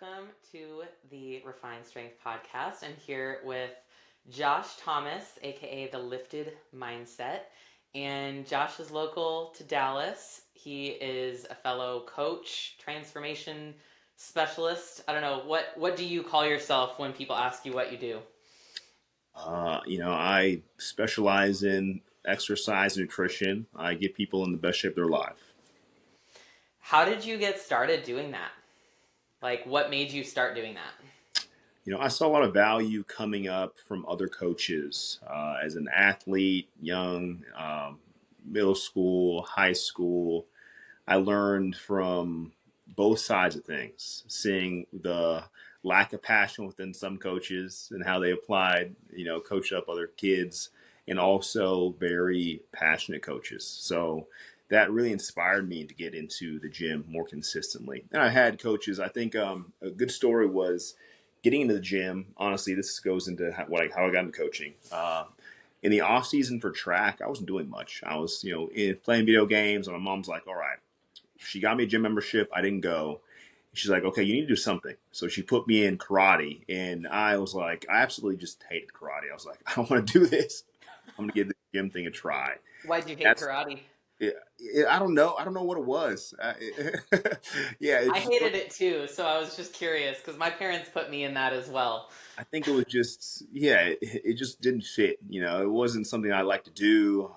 welcome to the Refined Strength Podcast. I'm here with Josh Thomas, aka the Lifted Mindset. And Josh is local to Dallas. He is a fellow coach, transformation specialist. I don't know, what do you call yourself when people ask you what you do? I specialize in exercise and nutrition. I get people in the best shape of their life. How did you get started doing that? Like, what made you start doing that? I saw a lot of value coming up from other coaches as an athlete, young, middle school, high school. I learned from both sides of things, seeing the lack of passion within some coaches and how they applied, coach up other kids, and also very passionate coaches. So that really inspired me to get into the gym more consistently. And I had coaches. I think a good story was getting into the gym. Honestly, this goes into how I got into coaching. In the off season for track, I wasn't doing much. I was, playing video games, and my mom's like, "All right." She got me a gym membership. I didn't go. She's like, "Okay, you need to do something." So she put me in karate, and I was like, I absolutely just hated karate. I was like, I don't want to do this. I'm gonna give this gym thing a try. Why'd you hate That's karate? I don't know. I don't know what it was. Yeah, I hated it too, so I was just curious because my parents put me in that as well. I think it was just, it just didn't fit. It wasn't something I like to do.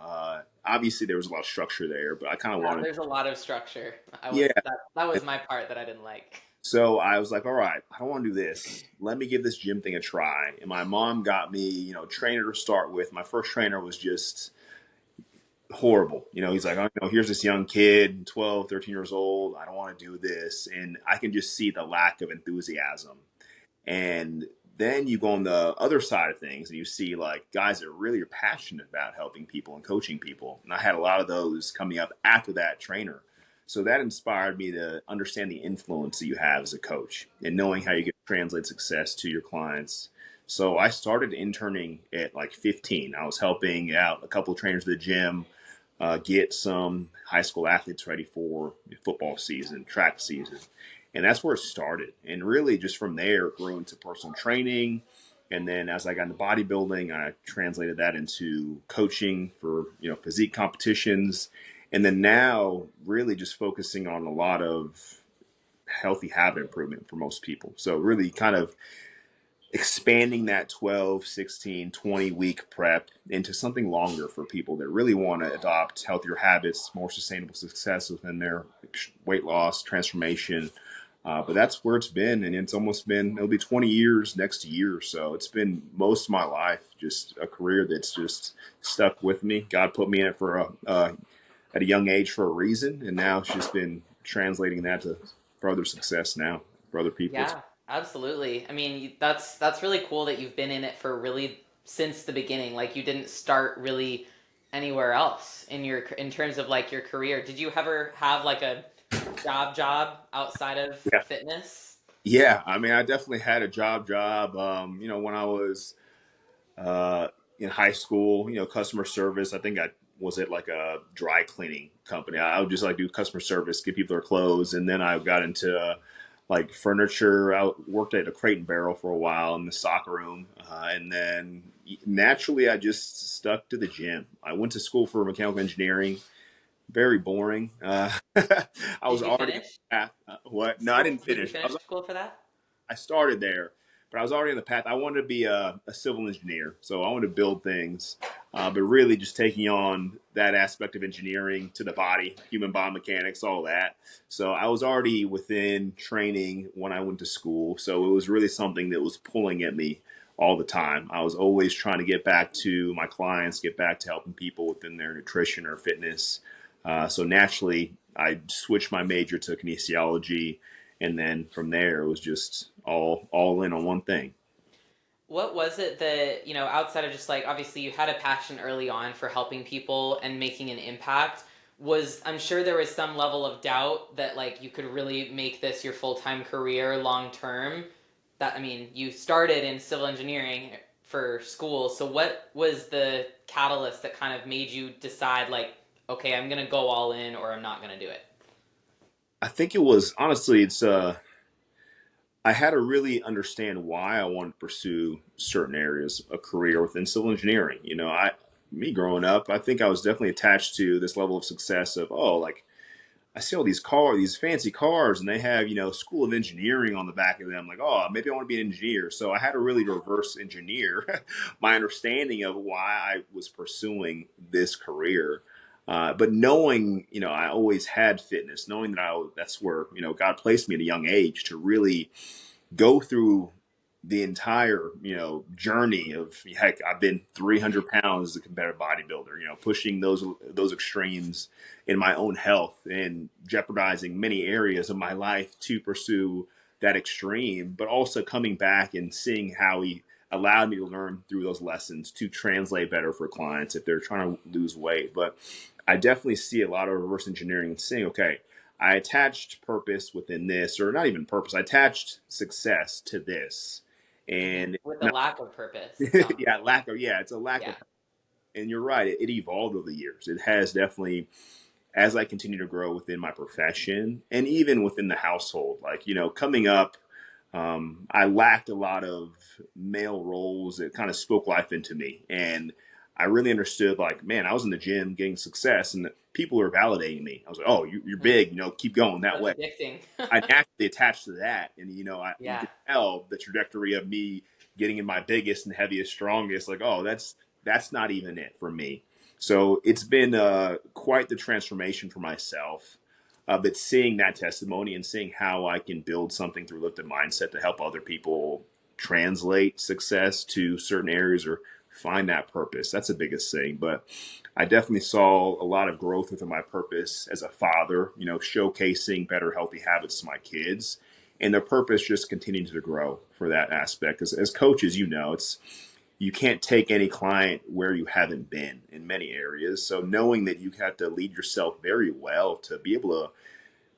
Obviously, there was a lot of structure there, but I kind of Yeah, wanted, there's a lot of structure. yeah. That was my part that I didn't like. So I was like, all right, I don't want to do this. Let me give this gym thing a try. And my mom got me, trainer to start with. My first trainer was just horrible. He's like, oh, here's this young kid, 12, 13 years old. I don't want to do this. And I can just see the lack of enthusiasm. And then you go on the other side of things and you see like guys that really are passionate about helping people and coaching people. And I had a lot of those coming up after that trainer. So that inspired me to understand the influence that you have as a coach and knowing how you can translate success to your clients. So I started interning at like 15. I was helping out a couple of trainers at the gym, get some high school athletes ready for football season, track season. And that's where it started. And really just from there, it grew into personal training. And then as I got into bodybuilding, I translated that into coaching for, physique competitions. And then now really just focusing on a lot of healthy habit improvement for most people. So really kind of expanding that 12, 16, 20-week prep into something longer for people that really want to adopt healthier habits, more sustainable success within their weight loss, transformation. But that's where it's been. And it'll be 20 years next year. So it's been most of my life, just a career that's just stuck with me. God put me in it at a young age for a reason. And now it's just been translating that to further success now for other people. Yeah, absolutely. I mean, that's really cool that you've been in it for really since the beginning. Like you didn't start really anywhere else in terms of like your career. Did you ever have like a job outside of Yeah. fitness? Yeah. I mean, I definitely had a job. When I was in high school, customer service. I think I was at like a dry cleaning company. I would just like do customer service, get people their clothes. And then I got into like furniture. I worked at a Crate and Barrel for a while in the stock room. And then naturally, I just stuck to the gym. I went to school for mechanical engineering. Very boring. I Did was you already finish what? No, I school? didn't Did you finish. finish school for that? I started there, but I was already on the path. I wanted to be a civil engineer, so I wanted to build things, but really just taking on that aspect of engineering to the body, human biomechanics, all that. So I was already within training when I went to school, so it was really something that was pulling at me all the time. I was always trying to get back to my clients, get back to helping people within their nutrition or fitness. So naturally, I switched my major to kinesiology, and then from there it was just all in on one thing. What was it that, outside of just like obviously you had a passion early on for helping people and making an impact, I'm sure there was some level of doubt that like you could really make this your full-time career long term. That I mean, you started in civil engineering for school, so what was the catalyst that kind of made you decide like, okay, I'm going to go all in or I'm not going to do it? I think it was honestly it's I had to really understand why I wanted to pursue certain areas, a career within civil engineering. Me growing up, I think I was definitely attached to this level of success of, oh, like I see all these fancy cars, and they have, School of Engineering on the back of them. Like, oh, maybe I want to be an engineer. So I had to really reverse engineer my understanding of why I was pursuing this career. But knowing, I always had fitness, knowing that's where, God placed me at a young age to really go through the entire journey of, heck, I've been 300 pounds as a competitive bodybuilder, pushing those extremes in my own health and jeopardizing many areas of my life to pursue that extreme, but also coming back and seeing how he allowed me to learn through those lessons to translate better for clients if they're trying to lose weight. But I definitely see a lot of reverse engineering and saying, okay, I attached purpose within this, or not even purpose, I attached success to this. And With a not, lack of purpose, it sounds yeah, like. it's a lack Yeah. of, and you're right, it evolved over the years. It has definitely, as I continue to grow within my profession and even within the household, like, coming up, I lacked a lot of male roles that kind of spoke life into me. And I really understood, like, man, I was in the gym getting success and people were validating me. I was like, oh, you're Mm, big, keep going that that's way. addicting. I naturally attached to that. And, you Yeah. can tell the trajectory of me getting in my biggest and heaviest, strongest, like, oh, that's not even it for me. So it's been quite the transformation for myself. But seeing that testimony and seeing how I can build something through lifted mindset to help other people translate success to certain areas or find that purpose, that's the biggest thing. But I definitely saw a lot of growth within my purpose as a father, showcasing better healthy habits to my kids. And the purpose just continues to grow for that aspect. As coaches, it's you can't take any client where you haven't been in many areas. So knowing that you have to lead yourself very well to be able to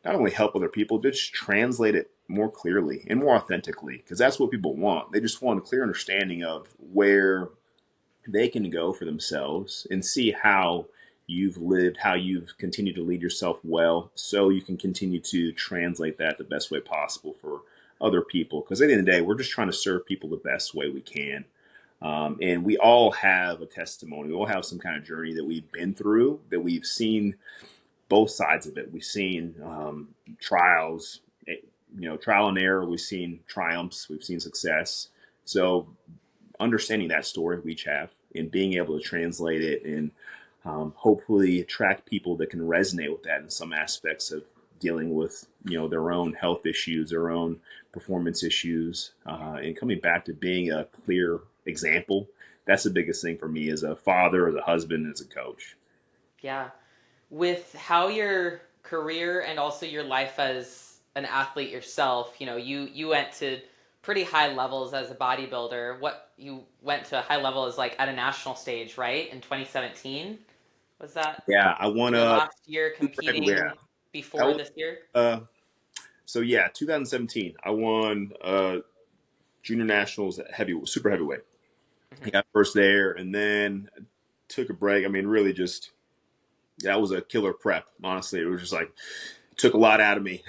not only help other people, but just translate it more clearly and more authentically, because that's what people want. They just want a clear understanding of where they can go for themselves and see how you've lived, how you've continued to lead yourself well, so you can continue to translate that the best way possible for other people. Because at the end of the day, we're just trying to serve people the best way we can. And we all have a testimony. We all have some kind of journey that we've been through, that we've seen both sides of it. We've seen trials, trial and error. We've seen triumphs. We've seen success. So understanding that story we each have and being able to translate it and hopefully attract people that can resonate with that in some aspects of dealing with their own health issues, their own performance issues, and coming back to being a clear example. That's the biggest thing for me as a father, as a husband, as a coach. Yeah. With how your career and also your life as an athlete yourself, you went to pretty high levels as a bodybuilder. What you went to a high level is like at a national stage, right? In 2017, was that Yeah, I won your a last year super heavyweight. competing Yeah, that before was this year? uh, so yeah, 2017. I won junior nationals at super heavyweight. I Hmm. got first there, and then took a break. I mean, really, just that was a killer prep. Honestly, it was just like took a lot out of me.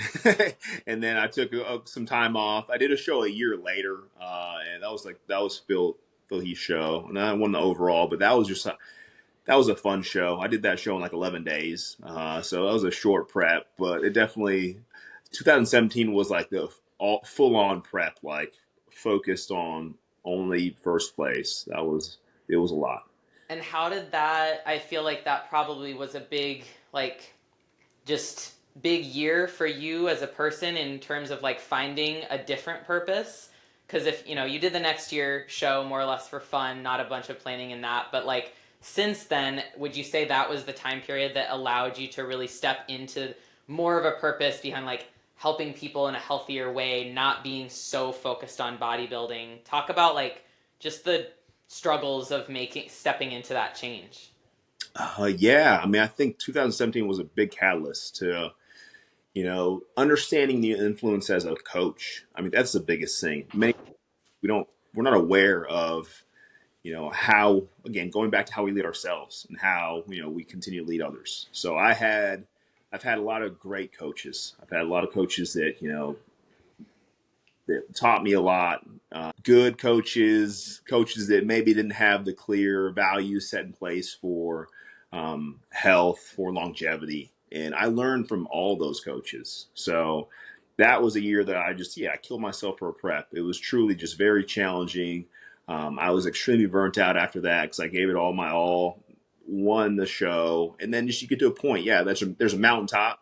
And then I took some time off. I did a show a year later, and that was Phil Heath's show, and I won the overall. But that was a fun show. I did that show in like 11 days, so that was a short prep. But it definitely 2017 was like the all full on prep, like focused on only first place. It was a lot. And how did that? I feel like that probably was a big, like, just big year for you as a person in terms of like finding a different purpose. Because if you did the next year show more or less for fun, not a bunch of planning in that, but like since then, would you say that was the time period that allowed you to really step into more of a purpose behind like helping people in a healthier way, not being so focused on bodybuilding? Talk about like just the struggles of making stepping into that change. Yeah, I mean, I think 2017 was a big catalyst to understanding the influence as a coach. I mean, that's the biggest thing. We're not aware of how, again, going back to how we lead ourselves and how we continue to lead others. So I've had a lot of great coaches. I've had a lot of coaches that that taught me a lot. Good coaches, coaches that maybe didn't have the clear values set in place for health, for longevity. And I learned from all those coaches. So that was a year that I killed myself for a prep. It was truly just very challenging. I was extremely burnt out after that because I gave it all my all, won the show. And then just you get to a point, yeah, there's a mountaintop,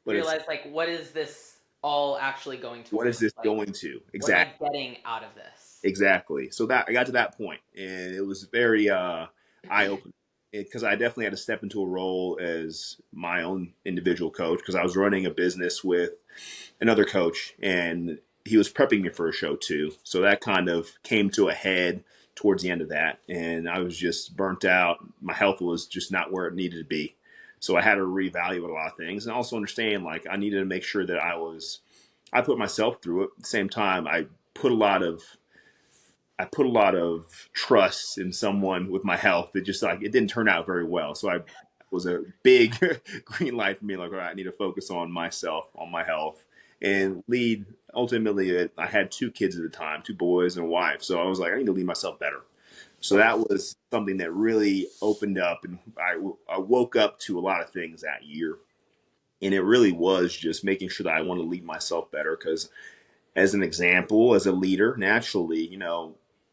You but it's realize like what is this all actually going what is towards? this Like going to? what am I Exactly. getting out of this? Exactly. So that I got to that point, and it was very eye opening because I definitely had to step into a role as my own individual coach because I was running a business with another coach, and he was prepping me for a show too. So that kind of came to a head towards the end of that, and I was just burnt out. My health was just not where it needed to be. So I had to reevaluate a lot of things, and also understand like I needed to make sure that I put myself through it. At the same time, put a lot of I put a lot of trust in someone with my health that just like it didn't turn out very well. So I was a big green light for me. Like, all right, I need to focus on myself, on my health, Yeah. and lead. Ultimately, I had two kids at the time, two boys and a wife. So I was like, I need to lead myself better. So that was something that really opened up, and I woke up to a lot of things that year. And it really was just making sure that I want to lead myself better because as an example, as a leader, naturally,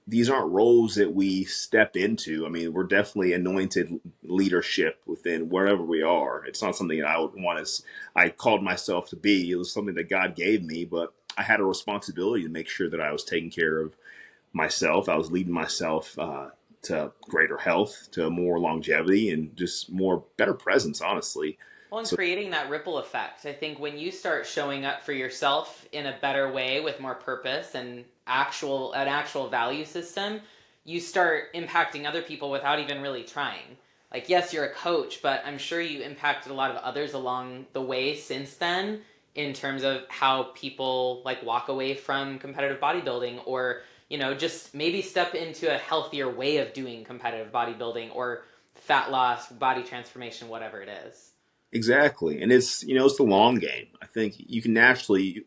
these aren't roles that we step into. I mean, we're definitely anointed leadership within wherever we are. It's not something that I would want to, I called myself to be. It was something that God gave me, but I had a responsibility to make sure that I was taking care of myself. I was leading myself to greater health, to more longevity, and just more better presence, honestly. Well, and So, creating that ripple effect. I think when you start showing up for yourself in a better way with more purpose and an actual value system, you start impacting other people without even really trying. Like yes, you're a coach, but I'm sure you impacted a lot of others along the way since then in terms of how people like walk away from competitive bodybuilding or, just maybe step into a healthier way of doing competitive bodybuilding or fat loss, body transformation, whatever it is. exactly. And it's the long game. I think you can naturally,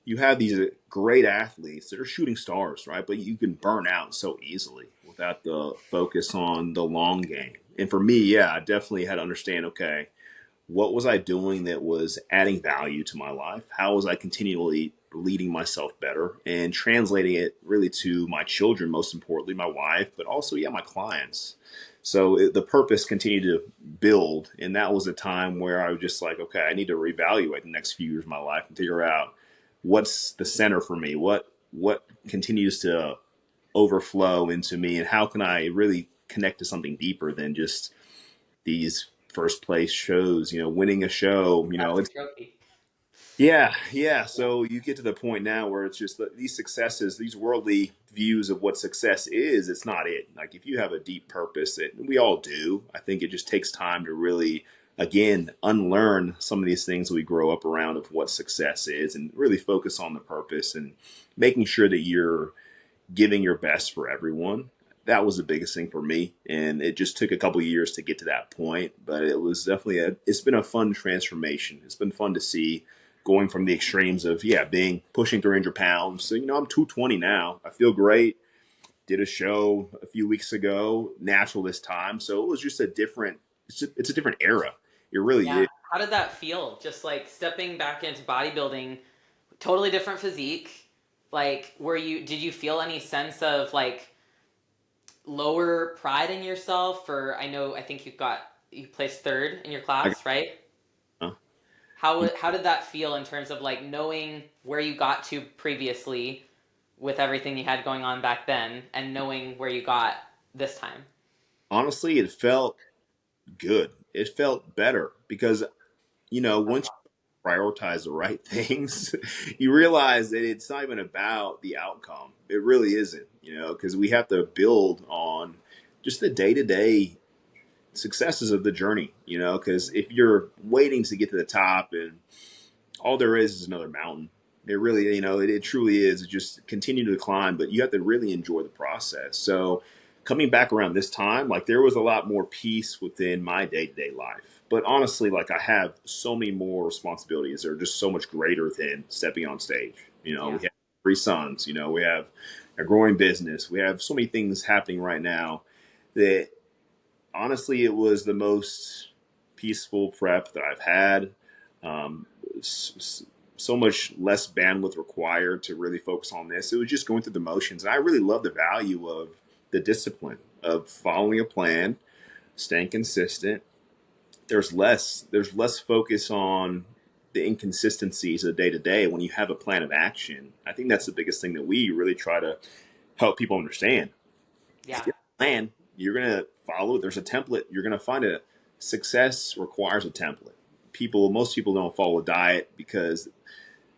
you have these great athletes that are shooting stars, right? But you can burn out so easily without the focus on the long game. And for me, yeah, I definitely had to understand, okay, what was I doing that was adding value to my life? How was I continually leading myself better and translating it really to my children, most importantly, my wife, but also, yeah, my clients. So the purpose continued to build. And that was a time where I was just like, okay, I need to reevaluate the next few years of my life and figure out what's the center for me? What continues to overflow into me and how can I really connect to something deeper than just these first place shows, winning a show, That's a it's trophy. yeah, yeah. Yeah. So you get to the point now where it's just that these successes, these worldly views of what success is, it's not it. Like if you have a deep purpose that we all do, I think it just takes time to really, again, unlearn some of these things we grow up around of what success is and really focus on the purpose and making sure that you're giving your best for everyone. That was the biggest thing for me, and it just took a couple years to get to that point. But it was definitely it's been a fun transformation. It's been fun to see going from the extremes of being pushing 300 pounds. So I'm 220 now. I feel great. Did a show a few weeks ago, natural this time. So it was just a different. It's a different era. It really Yeah. is. How did that feel? Just like stepping back into bodybuilding, totally different physique. Like, did you feel any sense of like lower pride in yourself? Or I think you placed third in your I, class, right? uh, How did that feel in terms of like knowing where you got to previously with everything you had going on back then and knowing where you got this time? honestly, it felt good. It felt better because once prioritize the right things, you realize that it's not even about the outcome. It really isn't, because we have to build on just the day to day successes of the journey, because if you're waiting to get to the top and all there is another mountain, it really, it truly is. It just continue to climb, but you have to really enjoy the process. So coming back around this time, like there was a lot more peace within my day to day life. But honestly, like I have so many more responsibilities that are just so much greater than stepping on stage. Yeah. three sons. You know, we have a growing business. We have so many things happening right now that honestly, it was the most peaceful prep that I've had. Um, so much less bandwidth required to really focus on this. It was just going through the motions. And I really love the value of the discipline of following a plan, staying consistent. There's less focus on the inconsistencies of day to day when you have a plan of action. I think that's the biggest thing that we really try to help people understand. Yeah. Plan, you're gonna follow. There's a template. You're gonna find a success requires a template. Most people don't follow a diet because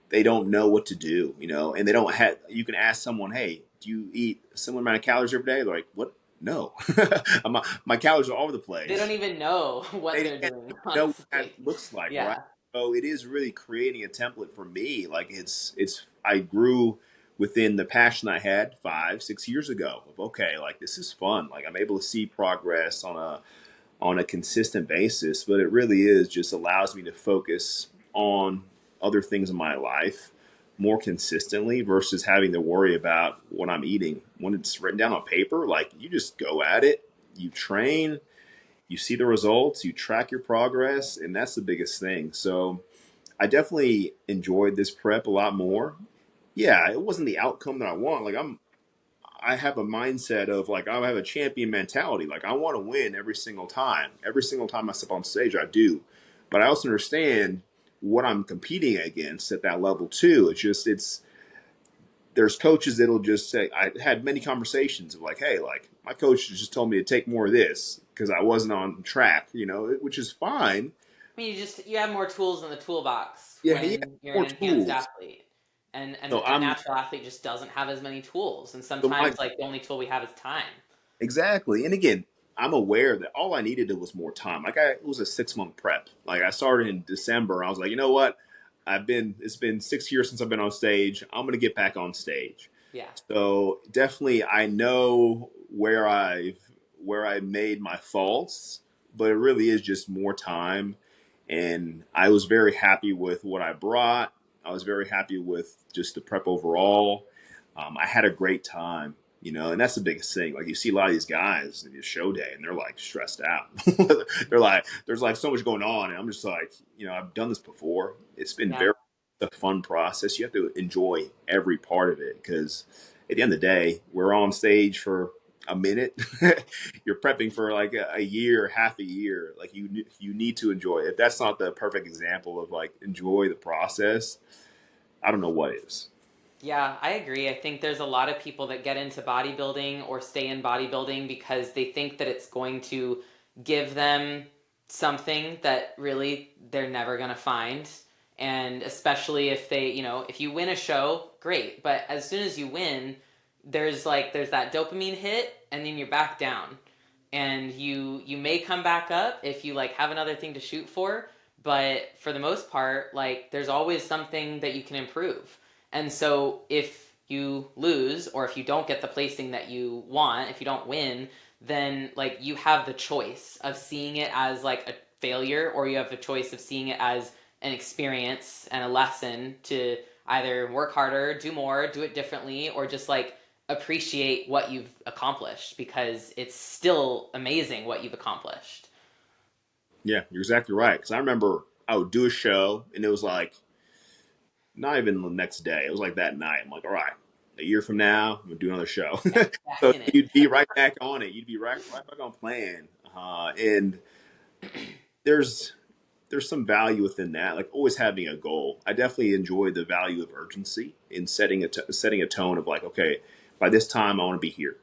they don't know what to do, and they don't have. You can ask someone, "Hey, do you eat a similar amount of calories every day?" They're like, "What? No, my calories are all over the They don't place." even know what They they're can't doing, know what that honestly. looks like, right? Yeah. So it is really creating a template for me. Like it's I grew within the passion I had 5, 6 years ago of okay, like this is fun. Like I'm able to see progress on a consistent basis, but it really is just allows me to focus on other things in my life more consistently versus having to worry about what I'm eating. When it's written down on paper, like you just go at it, you train, you see the results, you track your progress, and that's the biggest thing. So I definitely enjoyed this prep a lot more. Yeah, it wasn't the outcome that I want. I have a mindset of like I have a champion mentality. Like I want to win every single time. Every single time I step on stage, I do. But I also understand what I'm competing against at that level too. It's there's coaches that'll just say I had many conversations of like, hey, like my coach just told me to take more of this because I wasn't on track, which is fine. I mean, you have more tools in the toolbox Yeah, yeah, when you're an more enhanced tools. athlete, and So a I'm natural athlete just doesn't have as many tools. And so my sometimes, like the only tool we have is time. Exactly. And again, I'm aware that all I needed was more time. It was a 6 month prep. Like I started in December. I was like, you know what? It's been 6 years since I've been on stage. I'm going to get back on stage. Yeah, So definitely I know where I made my faults, but it really is just more time. And I was very happy with what I brought. I was very happy with just the prep overall. I had a great time, and that's the biggest thing. Like you see a lot of these guys in your show day, and they're like stressed out. They're like, there's like so much going on, and I'm just like, I've done this before. It's been yeah. very a fun process. You have to enjoy every part of it because at the end of the day, we're on stage for a minute. You're prepping for like a year, half a year. Like you need to enjoy it. If that's not the perfect example of like enjoy the process, I don't know what is. Yeah, I agree. I think there's a lot of people that get into bodybuilding or stay in bodybuilding because they think that it's going to give them something that really they're never going to find. And especially if if you win a show, great. But as soon as you win, there's that dopamine hit and then you're back down. And you may come back up if you like have another thing to shoot for, but for the most part, like there's always something that you can improve. And so if you lose or if you don't get the placing that you want, if you don't win, then like you have the choice of seeing it as like a failure or you have the choice of seeing it as an experience and a lesson to either work harder, do more, do it differently, or just like appreciate what you've accomplished because it's still amazing what you've accomplished. Yeah, you're exactly right. Because I remember I would do a show, and it was like not even the next day. It was like that night. I'm like, all right, a year from now, I'm gonna do another show. Yeah, back So in it. you'd be right back on it. You'd be right back on plan. And there's there's some value within that. Like always having a goal. I definitely enjoy the value of urgency in setting a tone of like, okay, by this time I want to be here.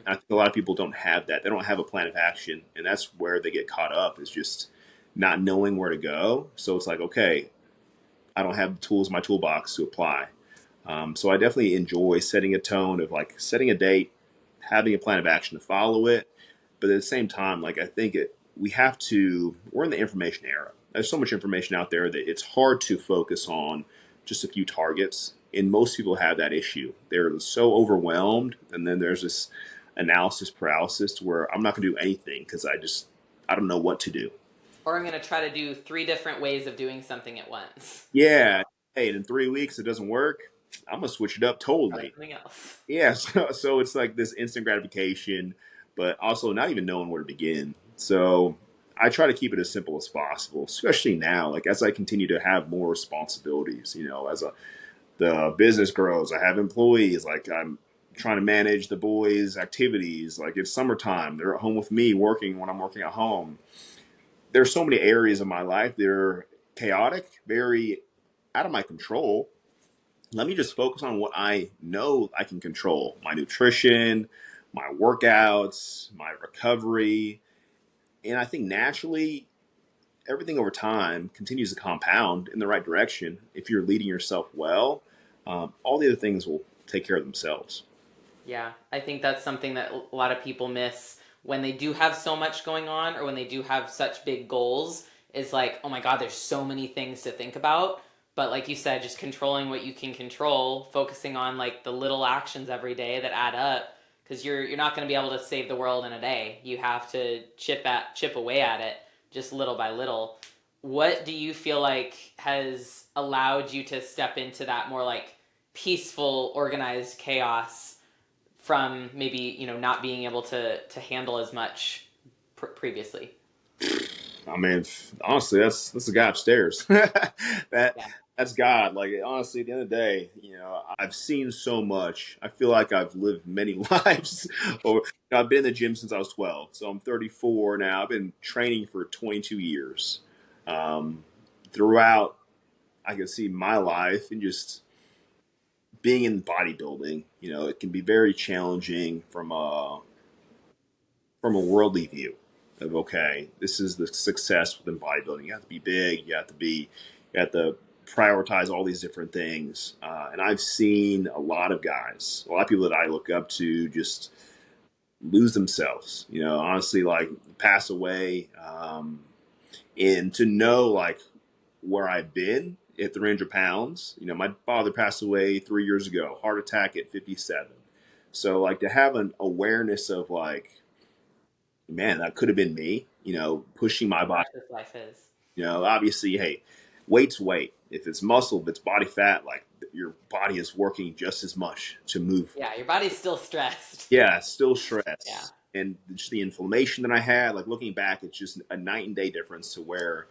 I think a lot of people don't have that. They don't have a plan of action, and that's where they get caught up. Is just not knowing where to go. So it's like, okay, I don't have the tools in my toolbox to apply. So I definitely enjoy setting a tone of like setting a date, having a plan of action to follow it. But at the same time, like I think we're in the information era. There's so much information out there that it's hard to focus on just a few targets. And most people have that issue. They're so overwhelmed. And then there's this analysis paralysis to where I'm not going to do anything because I don't know what to do. Or I'm going to try to do three different ways of doing something at once. Yeah, hey, in 3 weeks it doesn't work, I'm gonna switch it up Try totally. something else. Yeah, so it's like this instant gratification, but also not even knowing where to begin. So I try to keep it as simple as possible, especially now, like as I continue to have more responsibilities, as the business grows, I have employees, like I'm trying to manage the boys' activities. Like it's summertime, they're at home with me working when I'm working at home. There's so many areas of my life that are chaotic, very out of my control. Let me just focus on what I know I can control: my nutrition, my workouts, my recovery. And I think naturally, everything over time continues to compound in the right direction. If you're leading yourself well, all the other things will take care of themselves. Yeah, I think that's something that a lot of people miss when they do have so much going on or when they do have such big goals. Is like, oh my God, there's so many things to think about. But like you said, just controlling what you can control, focusing on like the little actions every day that add up, because you're not going to be able to save the world in a day. You have to chip away at it just little by little. What do you feel like has allowed you to step into that more like peaceful, organized chaos from maybe not being able to handle as much previously? I mean, honestly, that's the guy upstairs. that Yeah, that's God. Like honestly, at the end of the day, I've seen so much. I feel like I've lived many lives. Or I've been in the gym since I was 12, so I'm 34 now. I've been training for 22 years. Um, Throughout, I can see my life and just being in bodybuilding. It can be very challenging from a worldly view of, okay, this is the success within bodybuilding. You have to be big. You have to prioritize all these different things. And I've seen a lot of people that I look up to just lose themselves, honestly, like pass away. And to know like where I've been at 300 pounds, my father passed away 3 years ago, heart attack at 57. So like to have an awareness of like, man, that could have been me, pushing my how body. precious life is. Obviously, hey, weight's weight. If it's muscle, if it's body fat, like your body is working just as much to move. Yeah, your body's still stressed. Yeah, it's still Yeah, stress. And just the inflammation that I had, like looking back, it's just a night and day difference to where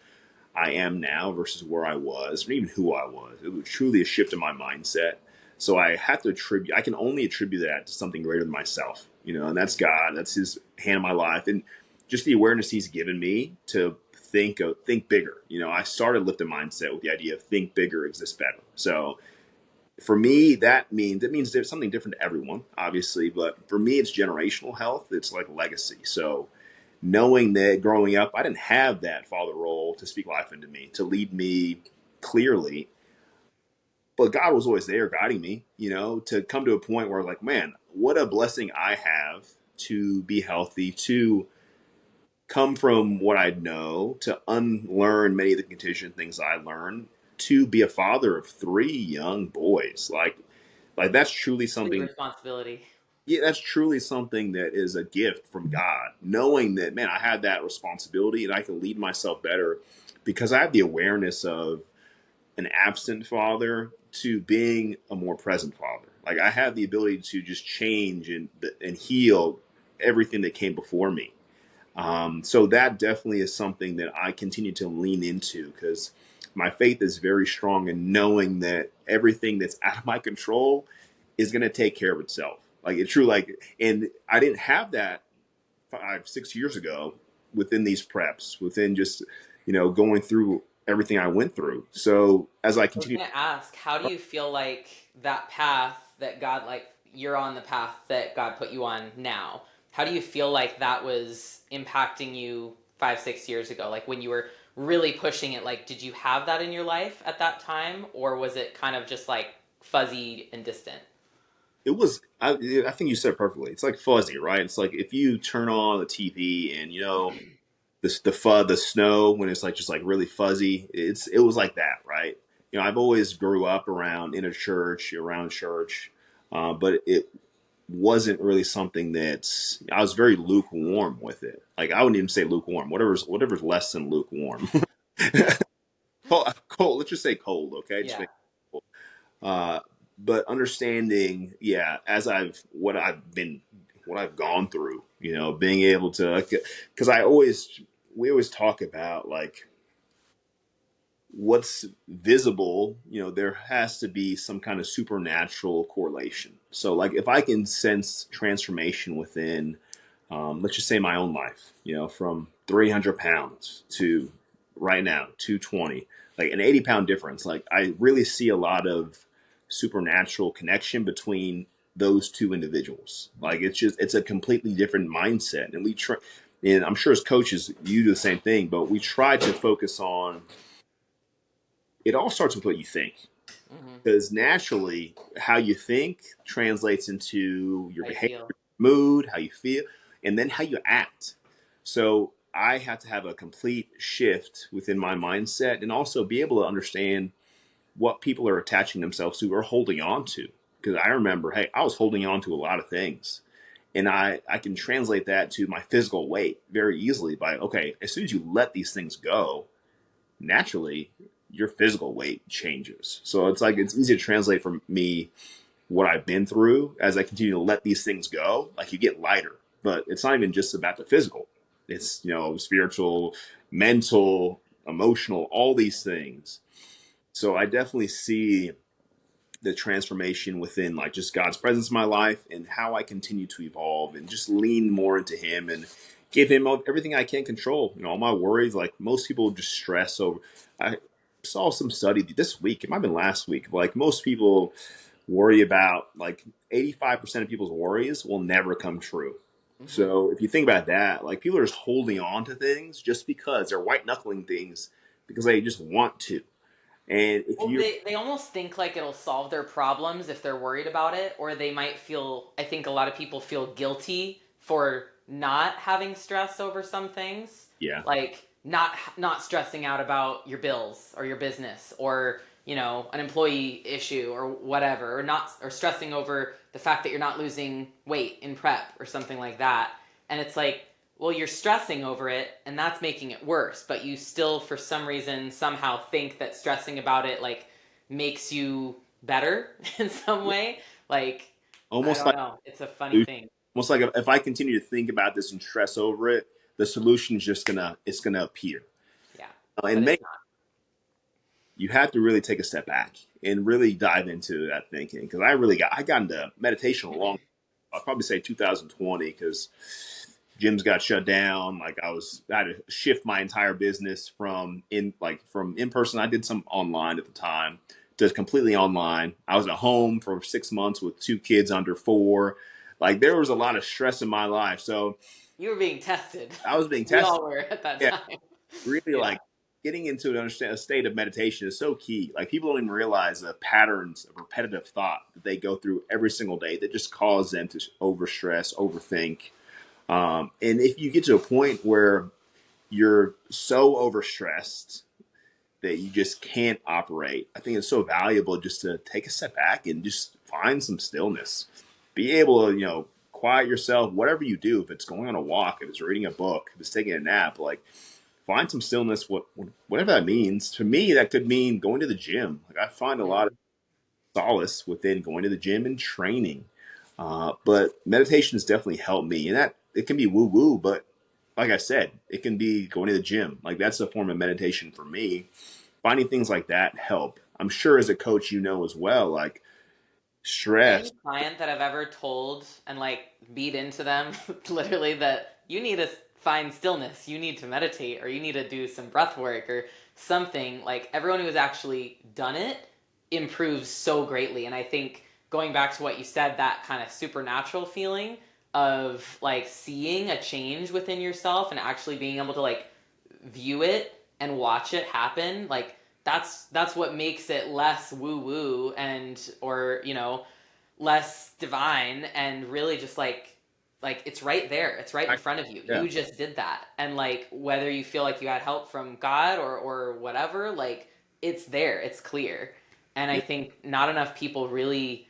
I am now versus where I was, or even who I was. It was truly a shift in my mindset. So I have to attribute, I can only attribute that to something greater than myself, and that's God, that's His hand in my life. And just the awareness He's given me to think bigger. I started lifting mindset with the idea of think bigger, exist better. So for me, that means there's something different to everyone, obviously, but for me, it's generational health. It's like legacy. So knowing that growing up, I didn't have that father role to speak life into me, to lead me clearly, but God was always there guiding me, to come to a point where like, man, what a blessing I have to be healthy, to come from what I know, to unlearn many of the conditioned things I learned, to be a father of three young boys. Like that's truly big something. responsibility. Yeah, that's truly something that is a gift from God. Knowing that, man, I had that responsibility and I can lead myself better because I have the awareness of an absent father to being a more present father. Like I have the ability to just change and heal everything that came before me. So that definitely is something that I continue to lean into because my faith is very strong in knowing that everything that's out of my control is going to take care of itself. Like it's true. And I didn't have that 5, 6 years ago within these preps, within just, going through everything I went through. So as I I was continue, gonna ask, how do you feel like that path that God, like you're on the path that God put you on now? How do you feel like that was impacting you 5, 6 years ago? Like when you were really pushing it, like did you have that in your life at that time, or was it kind of just like fuzzy and distant? it was, I think you said it perfectly. It's like fuzzy, right? It's like if you turn on the TV and, the snow when it's like just like really fuzzy. It was like that, right? I've always grew up around church, but it wasn't really something that's. I was very lukewarm with it. Like I wouldn't even say lukewarm. Whatever's less than lukewarm. Yeah, Cold. Let's just say cold. Okay, yeah. Uh, but understanding, yeah, as what I've gone through, being able to, because we always talk about like what's visible, there has to be some kind of supernatural correlation. So, like, if I can sense transformation within, let's just say my own life, from 300 pounds to right now, 220, like an 80-pound difference, like, I really see a lot of supernatural connection between those two individuals. Like, it's a completely different mindset. And and I'm sure as coaches, you do the same thing, but we try to focus on it all starts with what you think. Hmm. Because naturally, how you think translates into your I behavior, feel. mood, how you feel, and then how you act. So I have to have a complete shift within my mindset and also be able to understand what people are attaching themselves to or holding on to. Because I remember, hey, I was holding on to a lot of things. And I can translate that to my physical weight very easily by, okay, as soon as you let these things go, naturally your physical weight changes. So it's like it's easy to translate for me what I've been through as I continue to let these things go. Like you get lighter, but it's not even just about the physical. It's spiritual, mental, emotional, all these things. So I definitely see the transformation within like just God's presence in my life and how I continue to evolve and just lean more into Him and give Him everything I can control. All my worries. Like most people just stress over. I saw some study this week. It might have been last week. Like most people worry about like 85% of people's worries will never come true. Hmm. So if you think about that, like people are just holding on to things just because they're white knuckling things because they just want to. And if Well, you're they almost think like it'll solve their problems if they're worried about it, or they might feel, I think a lot of people feel guilty for not having stress over some things, yeah, like not stressing out about your bills or your business or, an employee issue or whatever, or not or stressing over the fact that you're not losing weight in prep or something like that. And it's like, well, you're stressing over it and that's making it worse, but you still for some reason somehow think that stressing about it like makes you better in some way. Like, I almost don't like know, it's a funny solution. thing. Almost like if I continue to think about this and stress over it, the solution is just gonna appear. Yeah, And but make it's not. you have to really take a step back and really dive into that thinking because I got into meditation a long. I'll probably say 2020 because gyms got shut down. Like I had to shift my entire business from in person. I did some online at the time to completely online. I was at home for 6 months with two kids under four. Like there was a lot of stress in my life, so You were being tested. I was being We tested. all were at that Yeah, time. really Yeah. like getting into a state of meditation is so key. Like people don't even realize the patterns of repetitive thought that they go through every single day that just cause them to overstress, overthink. And if you get to a point where you're so overstressed that you just can't operate, I think it's so valuable just to take a step back and just find some stillness. Be able to, quiet yourself, whatever you do, if it's going on a walk, if it's reading a book, if it's taking a nap, like find some stillness, whatever that means. To me, that could mean going to the gym. Like I find a lot of Mm. solace within going to the gym and training. But meditation has definitely helped me, and that it can be woo woo, but like I said, it can be going to the gym. Like that's a form of meditation for me. Finding things like that help. I'm sure as a coach, as well. Like stress. Any client that I've ever told and like beat into them literally that you need to find stillness, you need to meditate, or you need to do some breath work or something, like everyone who has actually done it improves so greatly. And I think going back to what you said, that kind of supernatural feeling of like seeing a change within yourself and actually being able to like view it and watch it happen, like that's what makes it less woo woo and or less divine and really just like it's right there, it's right in I, front of you, yeah, you just did that. And like whether you feel like you had help from God or whatever, like it's there, it's clear. And I yeah, think not enough people really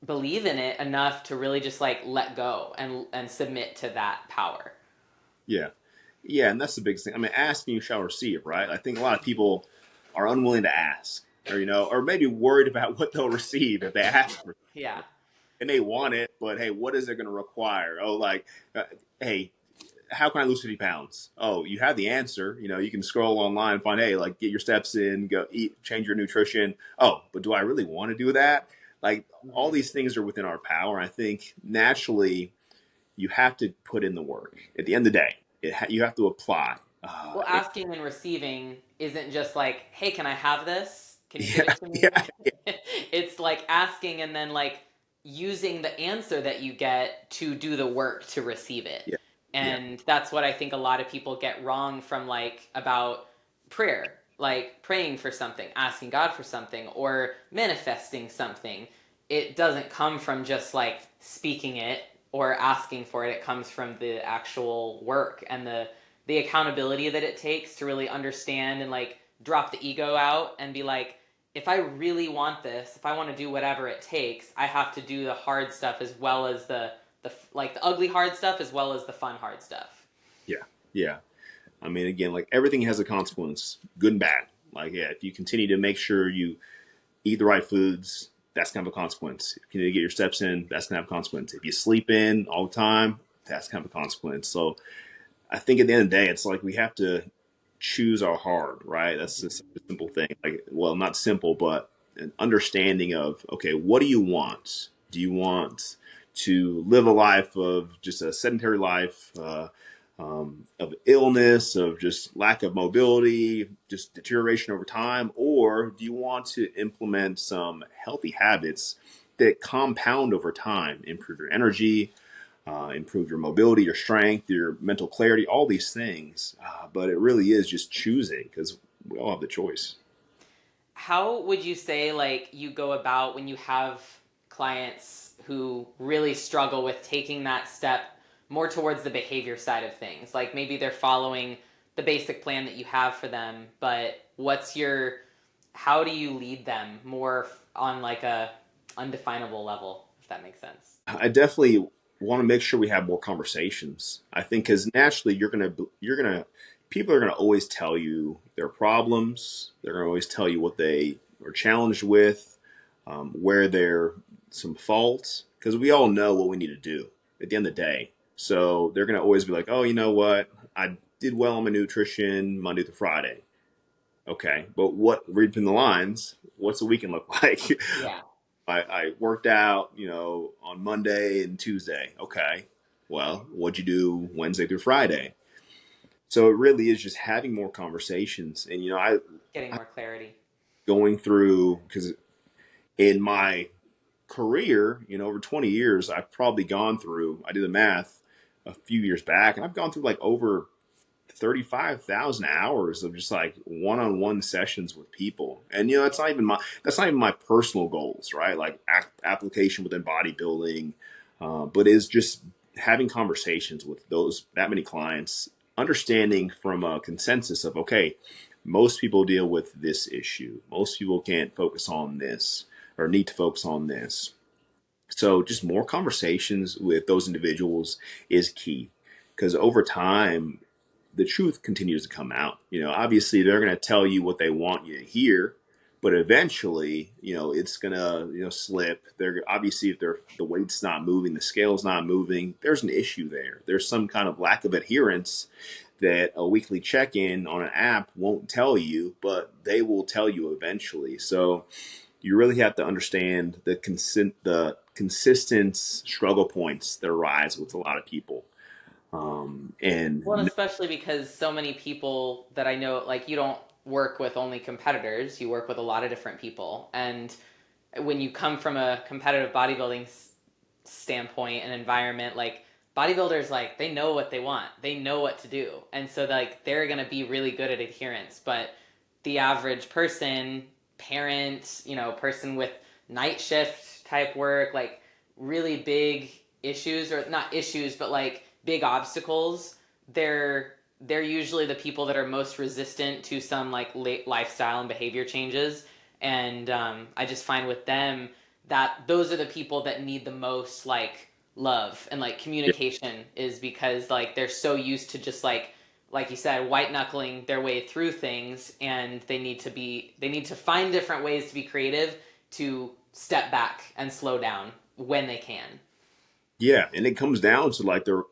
believe in it enough to really just like let go and submit to that power. yeah, yeah. And that's the biggest thing. I mean, ask and you shall receive, right? I think a lot of people are unwilling to ask. or or maybe worried about what they'll receive if they ask for Yeah. it. They may want it, but hey, what is it going to require? Oh, like, hey, how can I lose 50 pounds? Oh, you have the answer. You can scroll online and find, hey, like, get your steps in, go eat, change your nutrition. Oh, but do I really want to do that? Like, all Hmm. these things are within our power. I think naturally you have to put in the work. At the end of the day, you have to apply. Well, asking and receiving isn't just like, hey, can I have this? Can you give Yeah, it to me? yeah, It's like asking and then like using the answer that you get to do the work to receive it. yeah, yeah, And that's what I think a lot of people get wrong from like about prayer, like praying for something, asking God for something, or manifesting something. It doesn't come from just like speaking it or asking for it. It comes from the actual work and the accountability that it takes to really understand and like drop the ego out and be like, if I really want this, if I want to do whatever it takes, I have to do the hard stuff as well as the like the ugly hard stuff as well as the fun hard stuff. yeah, yeah. I mean, again, like everything has a consequence, good and bad. Like, yeah, if you continue to make sure you eat the right foods, that's gonna have a consequence. If you need to get your steps in, that's gonna have a consequence. If you sleep in all the time, that's gonna have a consequence. So I think at the end of the day, it's like we have to choose our hard, right? That's just a simple thing. Like, well, not simple, but an understanding of, okay, what do you want? Do you want to live a life of just a sedentary life, of illness, of just lack of mobility, just deterioration over time? Or do you want to implement some healthy habits that compound over time, improve your energy, improve your mobility, your strength, your mental clarity, all these things. But it really is just choosing because we all have the choice. How would you say like you go about when you have clients who really struggle with taking that step more towards the behavior side of things? Like maybe they're following the basic plan that you have for them, but what's your how do you lead them more on like a undefinable level, if that makes sense? I definitely want to make sure we have more conversations. I think because naturally people are gonna always tell you their problems. They're gonna always tell you what they are challenged with, where they're some faults. Because we all know what we need to do at the end of the day. So they're gonna always be like, oh, you know what? I did well on my nutrition Monday through Friday. Okay, but what read between the lines? What's the weekend look like? Yeah. I worked out, on Monday and Tuesday. Okay. Well, what'd you do Wednesday through Friday? So it really is just having more conversations. And, Getting I more clarity. going through, because in my career, over 20 years, I've probably gone through, I did the math a few years back, and I've gone through like over 35,000 hours of just like one-on-one sessions with people. And that's not even my personal goals, right? Like application within bodybuilding, but is just having conversations with those that many clients, understanding from a consensus of, okay, most people deal with this issue. Most people can't focus on this or need to focus on this. So just more conversations with those individuals is key because over time the truth continues to come out. Obviously they're going to tell you what they want you to hear, but eventually, it's going to, slip. They're obviously if the weight's not moving, the scale's not moving, there's an issue there. There's some kind of lack of adherence that a weekly check-in on an app won't tell you, but they will tell you eventually. So you really have to understand the consistent struggle points that arise with a lot of people. Well, and And especially because so many people that I know, like you don't work with only competitors, you work with a lot of different people. And when you come from a competitive bodybuilding standpoint and environment, like bodybuilders, like they know what they want, they know what to do. And so, like, they're going to be really good at adherence. But the average person, parent, person with night shift type work, like really big issues, or not issues, but like big obstacles, they're usually the people that are most resistant to some like lifestyle and behavior changes. And I just find with them that those are the people that need the most like love and like yeah, communication, is because like they're so used to just like like you said, white knuckling their way through things, and they need to find different ways to be creative, to step back and slow down when they can. Yeah, and it comes down to like the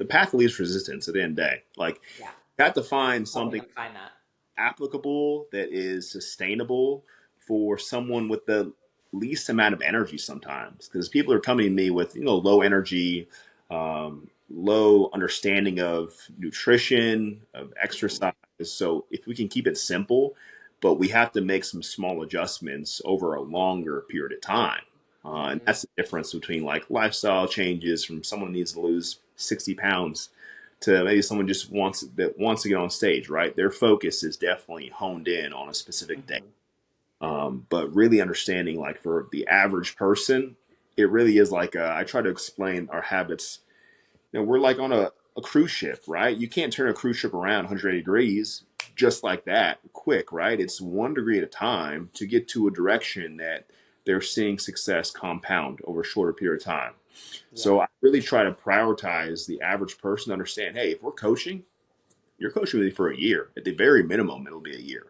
path of least resistance at the end of the day. Like Yeah, you have to find helping something them find that. applicable that is sustainable for someone with the least amount of energy sometimes, because people are coming to me with low energy, low understanding of nutrition, of exercise. So if we can keep it simple, but we have to make some small adjustments over a longer period of time. And Mm-hmm. that's the difference between like lifestyle changes from someone who needs to lose 60 pounds to maybe someone just wants to get on stage, right? Their focus is definitely honed in on a specific day. Mm-hmm. But really understanding, like for the average person, it really is like I try to explain our habits. We're like on a cruise ship, right? You can't turn a cruise ship around 180 degrees just like that, quick, right? It's 1 degree at a time to get to a direction that they're seeing success compound over a shorter period of time. Yeah. So I really try to prioritize the average person to understand, hey, if we're coaching, you're coaching with me for a year. At the very minimum, it'll be a year.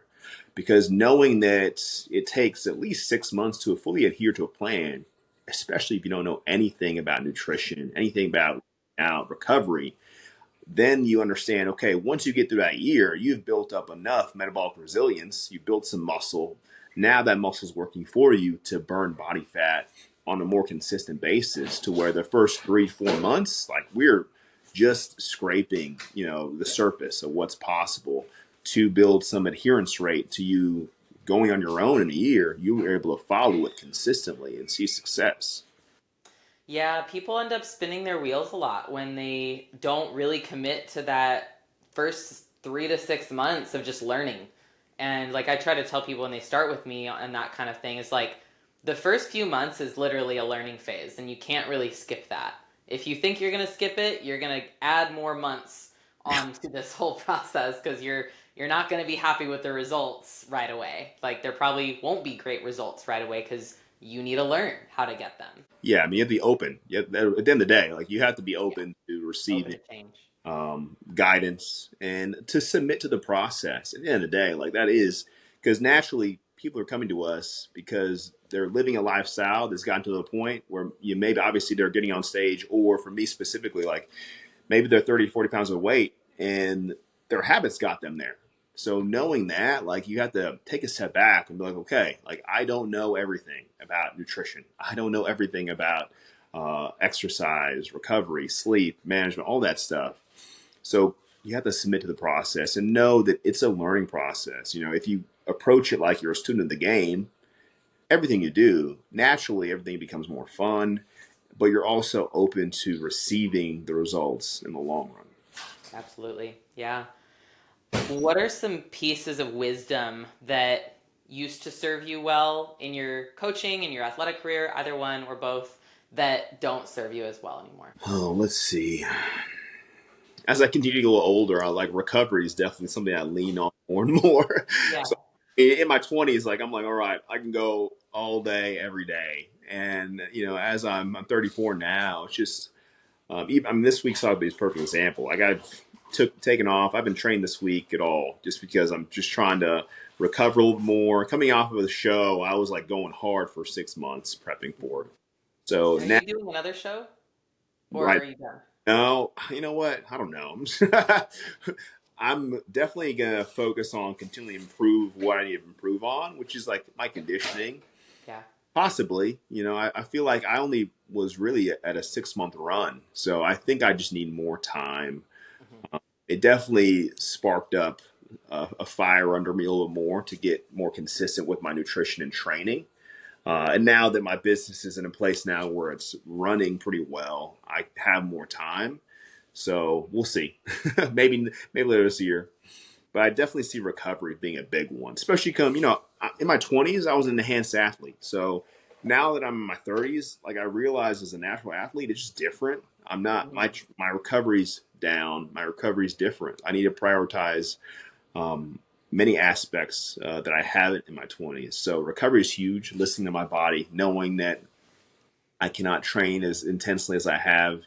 Because knowing that it takes at least 6 months to fully adhere to a plan, especially if you don't know anything about nutrition, anything about recovery, then you understand, okay, once you get through that year, you've built up enough metabolic resilience, you built some muscle. Now that muscle's working for you to burn body fat on a more consistent basis, to where the first 3 4 months, like we're just scraping, the surface of what's possible to build some adherence rate to you going on your own in a year. You were able to follow it consistently and see success. Yeah, people end up spinning their wheels a lot when they don't really commit to that first 3 to 6 months of just learning. And like I try to tell people when they start with me on that kind of thing, is like the first few months is literally a learning phase, and you can't really skip that. If you think you're gonna skip it, you're gonna add more months onto this whole process, because you're not gonna be happy with the results right away. Like there probably won't be great results right away because you need to learn how to get them. Yeah, I mean, you have to be open. At the end of the day, like you have to be Yeah, open to open receiving to change. guidance and to submit to the process. At the end of the day, like that is because naturally people are coming to us because they're living a lifestyle that's gotten to the point where you maybe obviously they're getting on stage, or for me specifically, like maybe they're 30, 40 pounds of weight and their habits got them there. So knowing that, like you have to take a step back and be like, okay, like I don't know everything about nutrition. I don't know everything about exercise, recovery, sleep, management, all that stuff. So you have to submit to the process and know that it's a learning process. If you approach it like you're a student of the game, everything you do, naturally, everything becomes more fun, but you're also open to receiving the results in the long run. Absolutely. Yeah. What are some pieces of wisdom that used to serve you well in your coaching and your athletic career, either one or both, that don't serve you as well anymore? Oh, let's see. As I continue to go older, I like recovery is definitely something I lean on more and more. Yeah. So in my 20s, like I'm like, all right, I can go all day, every day. And as I'm 34 now, it's just even, I mean, this week's Saturday is a perfect example. Like I've taken off. I've been trained this week at all, just because I'm just trying to recover a little more. Coming off of the show, I was like going hard for 6 months prepping for it. So Are now, you doing another show, or right are you done? now, you know what? I don't know. I'm definitely gonna focus on continually improve what I need to improve on, which is like my conditioning. Yeah. Possibly, I feel like I only was really at a 6 month run, so I think I just need more time. Hmm. It definitely sparked up a fire under me a little more to get more consistent with my nutrition and training. And now that my business is in a place now where it's running pretty well, I have more time. So we'll see. maybe later this year. But I definitely see recovery being a big one, especially in my 20s, I was an enhanced athlete. So now that I'm in my 30s, like I realize as a natural athlete, it's just different. I'm not, Hmm. my recovery's down. My recovery's different. I need to prioritize um, many aspects that I haven't in my 20s. So recovery is huge. Listening to my body, knowing that I cannot train as intensely as I have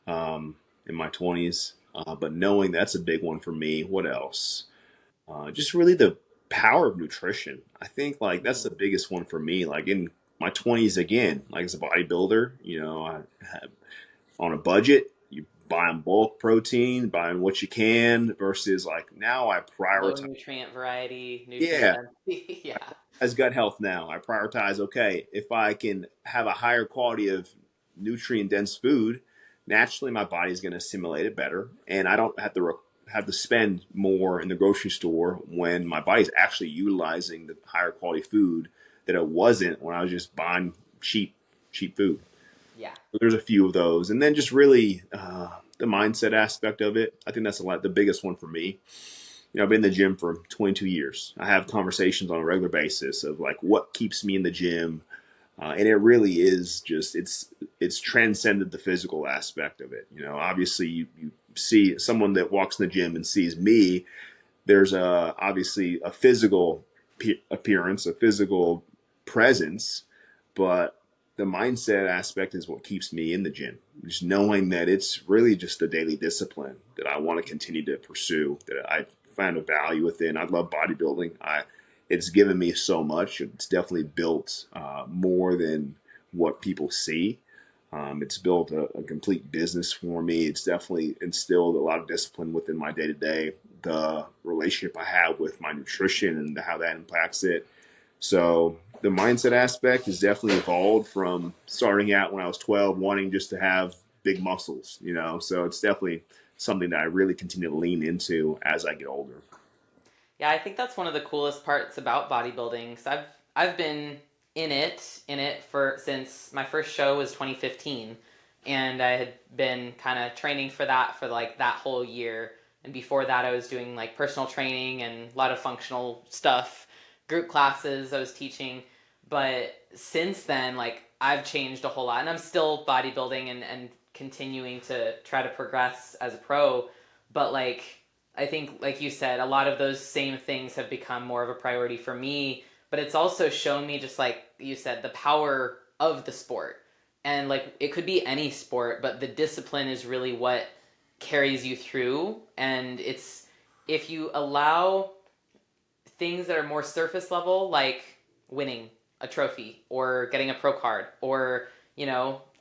in my 20s. But knowing that's a big one for me. What else? Just really the power of nutrition. I think like that's Mhm. the biggest one for me. Like in my 20s, again, like as a bodybuilder, I had on a budget. You buying bulk protein, buying what you can versus like now I Low prioritize. nutrient variety, nutrient Yeah, density. Yeah. as gut health now, I prioritize. Okay, if I can have a higher quality of nutrient dense food, naturally my body's going to assimilate it better, and I don't have to spend more in the grocery store when my body's actually utilizing the higher quality food that it wasn't when I was just buying cheap food. Yeah. So there's a few of those, and then just really the mindset aspect of it. I think that's the biggest one for me. I've been in the gym for 22 years. I have conversations on a regular basis of like what keeps me in the gym, and it really is just it's transcended the physical aspect of it. Obviously you see someone that walks in the gym and sees me. There's obviously a physical appearance, a physical presence, but the mindset aspect is what keeps me in the gym. Just knowing that it's really just a daily discipline that I want to continue to pursue, that I find a value within. I love bodybuilding. It's given me so much. It's definitely built more than what people see. It's built a complete business for me. It's definitely instilled a lot of discipline within my day to day. The relationship I have with my nutrition and how that impacts it. So the mindset aspect has definitely evolved from starting out when I was 12, wanting just to have big muscles. So it's definitely something that I really continue to lean into as I get older. Yeah, I think that's one of the coolest parts about bodybuilding. Cause I've been in it for since my first show was 2015, and I had been kind of training for that for like that whole year. And before that, I was doing like personal training and a lot of functional stuff, group classes I was teaching. But since then, like I've changed a whole lot, and I'm still bodybuilding and continuing to try to progress as a pro. But like I think, like you said, a lot of those same things have become more of a priority for me. But it's also shown me, just like you said, the power of the sport. And like it could be any sport, but the discipline is really what carries you through. And it's if you allow things that are more surface level, like winning a trophy or getting a pro card or,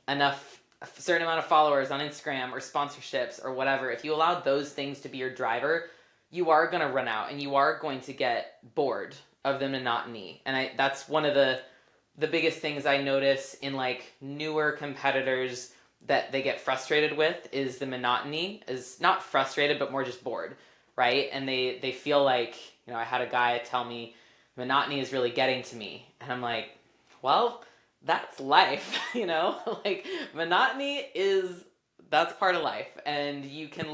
enough a certain amount of followers on Instagram or sponsorships or whatever, if you allow those things to be your driver, you are going to run out and you are going to get bored of the monotony. And that's one of the biggest things I notice in like newer competitors that they get frustrated with is the monotony, is not frustrated but more just bored, right? And they feel like, I had a guy tell me monotony is really getting to me, and I'm like, well, that's life. Like monotony is that's part of life, and you can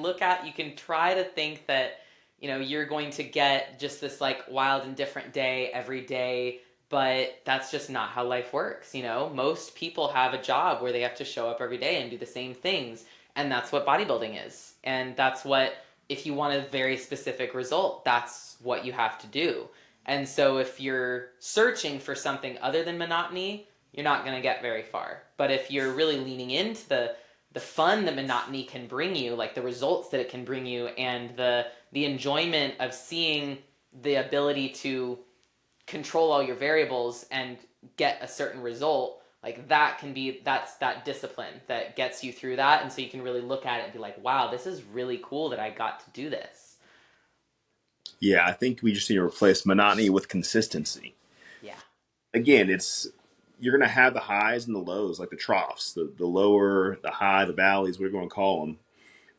try to think that you're going to get just this like wild and different day every day, but that's just not how life works. Most people have a job where they have to show up every day and do the same things, and that's what bodybuilding is, and that's what, if you want a very specific result, that's what you have to do. And so if you're searching for something other than monotony, you're not going to get very far. But if you're really leaning into the fun that monotony can bring you, like the results that it can bring you, and the enjoyment of seeing the ability to control all your variables and get a certain result, like that's that discipline that gets you through that. And so you can really look at it and be like, wow, this is really cool that I got to do this. Yeah, I think we just need to replace monotony with consistency. Yeah. Again, you're going to have the highs and the lows, like the troughs, the lower, the high, the valleys, whatever you want to call them.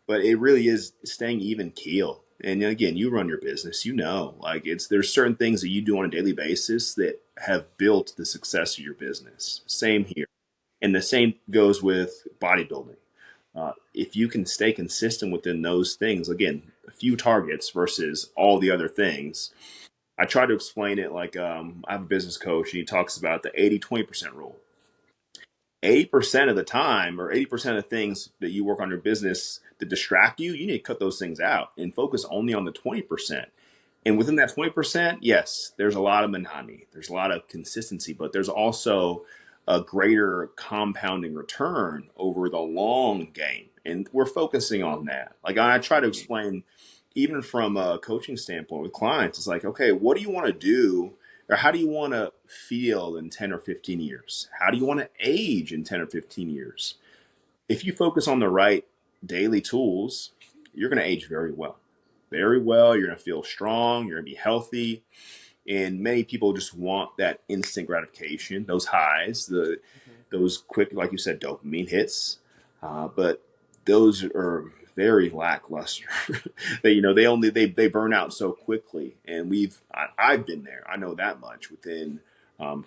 But it really is staying even keel. And again, you run your business, like there's certain things that you do on a daily basis that have built the success of your business. Same here. And the same goes with bodybuilding. If you can stay consistent within those things, again, a few targets versus all the other things, I try to explain it like I have a business coach and he talks about the 80-20% rule. 80% of the time, or 80% of the things that you work on your business that distract you, you need to cut those things out and focus only on the 20%. And within that 20%, yes, there's a lot of monotony, there's a lot of consistency, but there's also a greater compounding return over the long game. And we're focusing on that. Like I try to explain, even from a coaching standpoint with clients, it's like, okay, what do you want to do? Or how do you want to feel in 10 or 15 years? How do you want to age in 10 or 15 years? If you focus on the right daily tools, you're going to age very well. Very well. You're going to feel strong. You're going to be healthy. And many people just want that instant gratification, those highs, Mhm. those quick, like you said, dopamine hits. But those are very lackluster. They burn out so quickly, and I've been there. I know that much within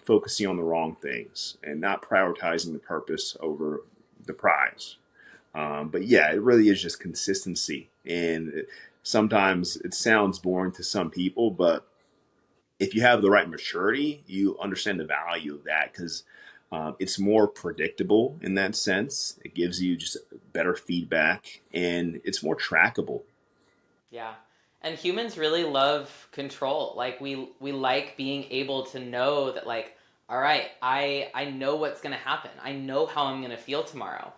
focusing on the wrong things and not prioritizing the purpose over the prize. But yeah, it really is just consistency, and sometimes it sounds boring to some people, but if you have the right maturity, you understand the value of that because it's more predictable in that sense. It gives you just better feedback and it's more trackable. Yeah. And humans really love control. Like we like being able to know that like, all right, I know what's going to happen. I know how I'm going to feel tomorrow.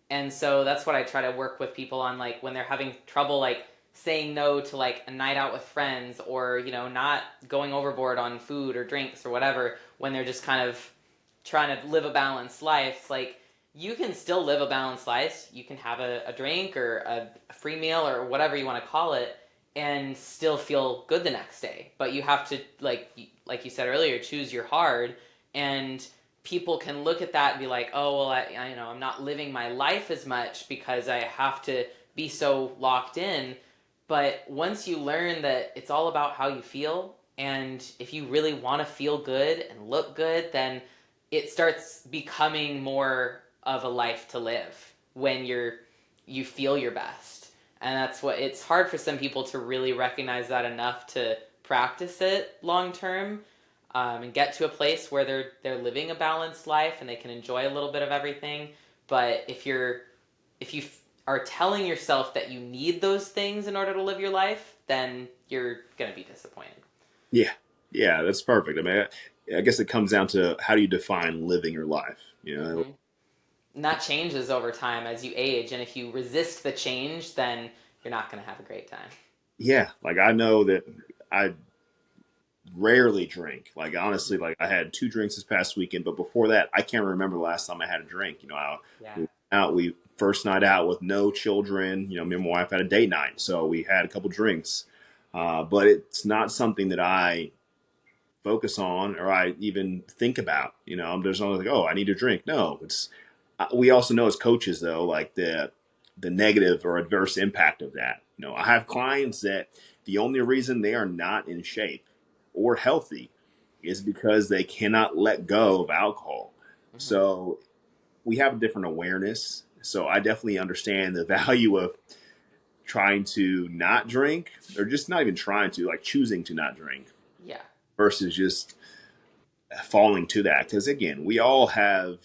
And so that's what I try to work with people on, like when they're having trouble like saying no to like a night out with friends, or not going overboard on food or drinks or whatever, when they're just kind of trying to live a balanced life. It's like you can still live a balanced life. You can have a drink or a free meal or whatever you want to call it, and still feel good the next day. But you have to, like you said earlier, choose your hard. And people can look at that and be like, oh well, I'm not living my life as much because I have to be so locked in. But once you learn that it's all about how you feel, and if you really want to feel good and look good, then it starts becoming more of a life to live when you feel your best. And that's what it's hard for some people to really recognize that enough to practice it long term, and get to a place where they're living a balanced life and they can enjoy a little bit of everything. But if you are telling yourself that you need those things in order to live your life, then you're going to be disappointed. Yeah. Yeah, that's perfect. I mean, I guess it comes down to how do you define living your life? Hmm. And that changes over time as you age. And if you resist the change, then you're not going to have a great time. Yeah, like I know that I rarely drink. Like honestly, like I had two drinks this past weekend, but before that, I can't remember the last time I had a drink. Yeah. We went out, we first night out with no children. Me and my wife had a date night, so we had a couple drinks. But it's not something that I focus on or I even think about. There's always like, oh, I need a drink. No, it's we also know as coaches though, like the negative or adverse impact of that. I have clients that the only reason they are not in shape or healthy is because they cannot let go of alcohol. Hmm. So we have a different awareness. So I definitely understand the value of trying to not drink or just not even trying to, like choosing to not drink Yeah. versus just falling to that. Because again, we all have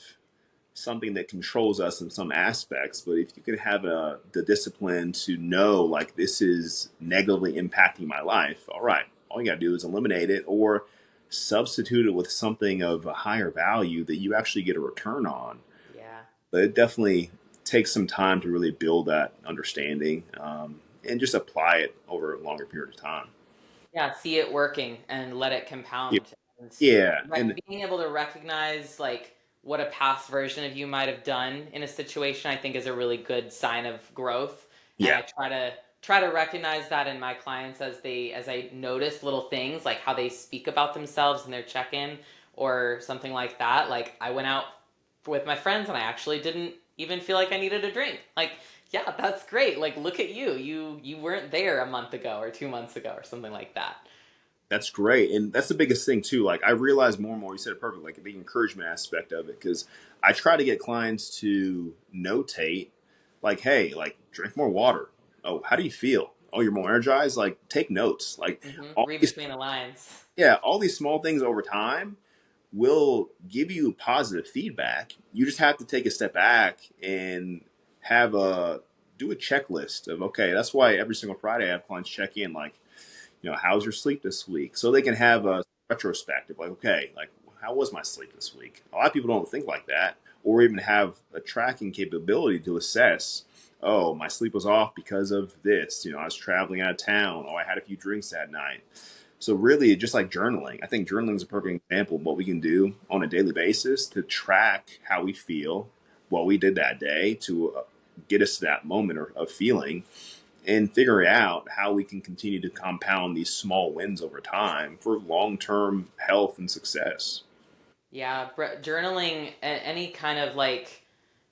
something that controls us in some aspects, but if you can have the discipline to know like this is negatively impacting my life, all right, all you got to do is eliminate it or substitute it with something of a higher value that you actually get a return on. Yeah. But it definitely takes some time to really build that understanding, and just apply it over a longer period of time. Yeah, see it working and let it Yeah, compound. And yeah, and being able to recognize like what a past version of you might have done in a situation, I think is a really good sign of growth. And yeah, I try to recognize that in my clients as I notice little things like how they speak about themselves in their check-in or something like that. Like I went out with my friends and I actually didn't even feel like I needed a drink. Like, yeah, that's great. Like, look at you. You weren't there a month ago or 2 months ago or something like that. that's great. And that's the biggest thing too. Like I realize more and more, you said it perfect, like the encouragement aspect of it. Cause I try to get clients to notate like, hey, like drink more water. Oh, how do you feel? Oh, you're more energized. Like take notes. Like all Read these, between the lines. yeah, all these small things over time will give you positive feedback. You just have to take a step back and have do a checklist of, okay, that's why every single Friday I have clients check in like, how's your sleep this week? So they can have a retrospective, like, okay, like how was my sleep this week? A lot of people don't think like that, or even have a tracking capability to assess. Oh, my sleep was off because of this. I was traveling out of town. Oh, I had a few drinks that night. So really, just like journaling, I think journaling is a perfect example of what we can do on a daily basis to track how we feel, what we did that day, to get us to that moment of feeling, and figure out how we can continue to compound these small wins over time for long-term health and success. Yeah, journaling, any kind of like,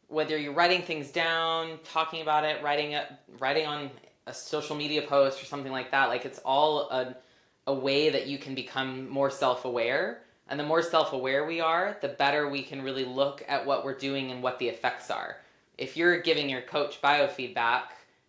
whether you're writing things down, talking about it, writing on a social media post or something like that, like it's all a way that you can become more self-aware. And the more self-aware we are, the better we can really look at what we're doing and what the effects are. If you're giving your coach biofeedback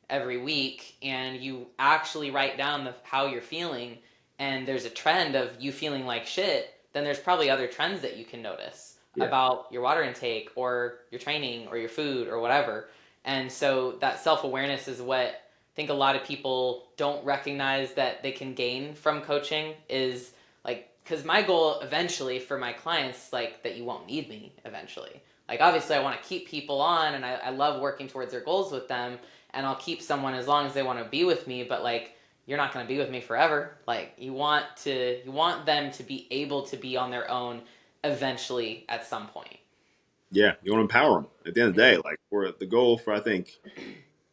every week and you actually write down how you're feeling, and there's a trend of you feeling like shit, then there's probably other trends that you can notice Yeah. about your water intake or your training or your food or whatever. And so that self-awareness is what I think a lot of people don't recognize that they can gain from coaching, is like, because my goal eventually for my clients is like that you won't need me eventually. Like obviously I want to keep people on, and I love working towards their goals with them, and I'll keep someone as long as they want to be with me, but like you're not going to be with me forever. Like you want them to be able to be on their own eventually at some point. Yeah, you want to empower them at the end of the Yeah. day. Like, for the goal for, I think,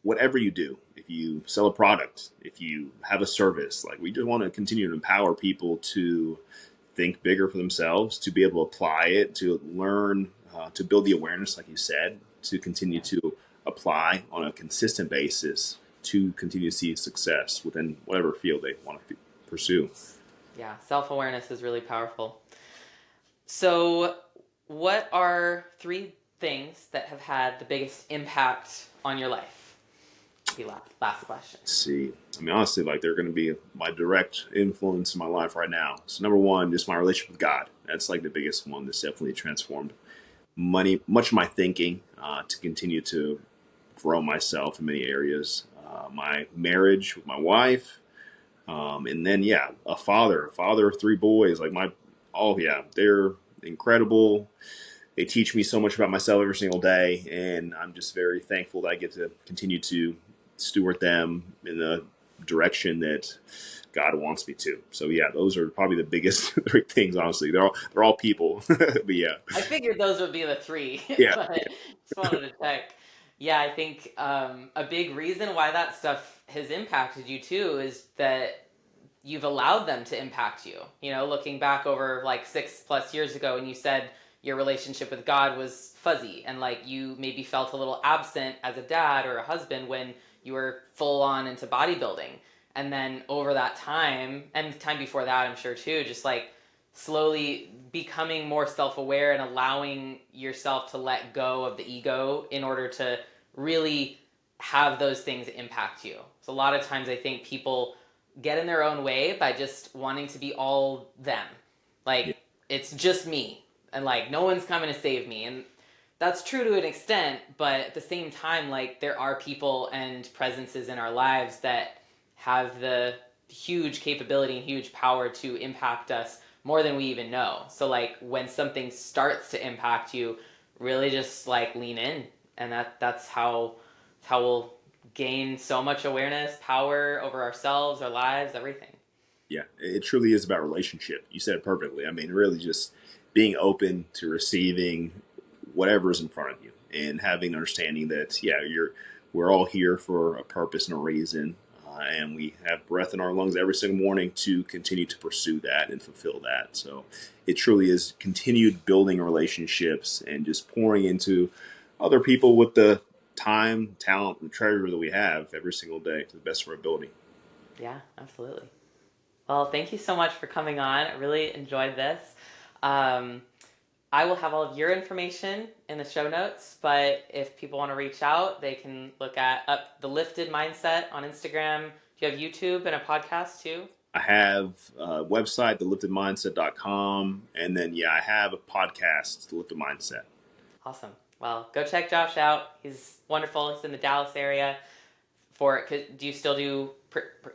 whatever you do, if you sell a product, if you have a service, like, we just want to continue to empower people to think bigger for themselves, to be able to apply it, to learn, to build the awareness, like you said, to continue Yeah. to apply on a consistent basis, to continue to see success within whatever field they want to pursue. Yeah. Self-awareness is really powerful. So, what are three things that have had the biggest impact on your life? Be last question. Let's see. I mean, honestly, like, they're going to be my direct influence in my life right now. So, number one, just my relationship with God. That's like the biggest one that's definitely transformed much of my thinking, to continue to grow myself in many areas. My marriage with my wife, and then, yeah, a father of three boys. Like, oh yeah, they're incredible. They teach me so much about myself every single day, and I'm just very thankful that I get to continue to steward them in the direction that God wants me to. So yeah, those are probably the biggest three things. Honestly, they're all people, but yeah, I figured those would be the three, yeah, but just wanted to check. Yeah, I think a big reason why that stuff has impacted you too is that you've allowed them to impact you. You know, looking back over like 6+ years ago, and you said your relationship with God was fuzzy, and like you maybe felt a little absent as a dad or a husband when you were full on into bodybuilding. And then over that time, and the time before that, I'm sure too, just like slowly becoming more self aware and allowing yourself to let go of the ego in order to really have those things impact you. So a lot of times I think people get in their own way by just wanting to be all them. yeah, Like, it's just me, and like no one's coming to save me. And that's true to an extent, but at the same time, like there are people and presences in our lives that have the huge capability and huge power to impact us more than we even know. So like when something starts to impact you, really just like lean in, and that's how we'll gain so much awareness, power over ourselves, our lives, everything. yeah. It truly is about relationship. You said it perfectly. I mean, really, just being open to receiving whatever is in front of you, and having an understanding that, yeah, we're all here for a purpose and a reason, and we have breath in our lungs every single morning to continue to pursue that and fulfill that. So it truly is continued building relationships and just pouring into other people with the time, talent, and treasure that we have every single day to the best of our ability. Yeah, absolutely. Well, thank you so much for coming on. I really enjoyed this. Um, I will have all of your information in the show notes, but if people want to reach out, they can look at Up the Lifted Mindset on Instagram. Do you have YouTube and a podcast too? I have a website, theliftedmindset.com, and then, yeah, I have a podcast, The Lifted Mindset. Awesome. Well, go check Josh out. He's wonderful. He's in the Dallas area. Do you still do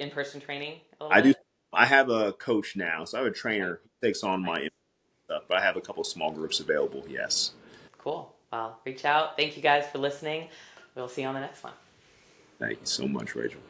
in-person training a little I do. bit? I have a coach now, so I have a Okay, trainer who takes on nice. my stuff. but I have a couple small groups available. Yes. Cool. Well, reach out. Thank you guys for listening. We'll see you on the next one. Thank you so much, Rachel.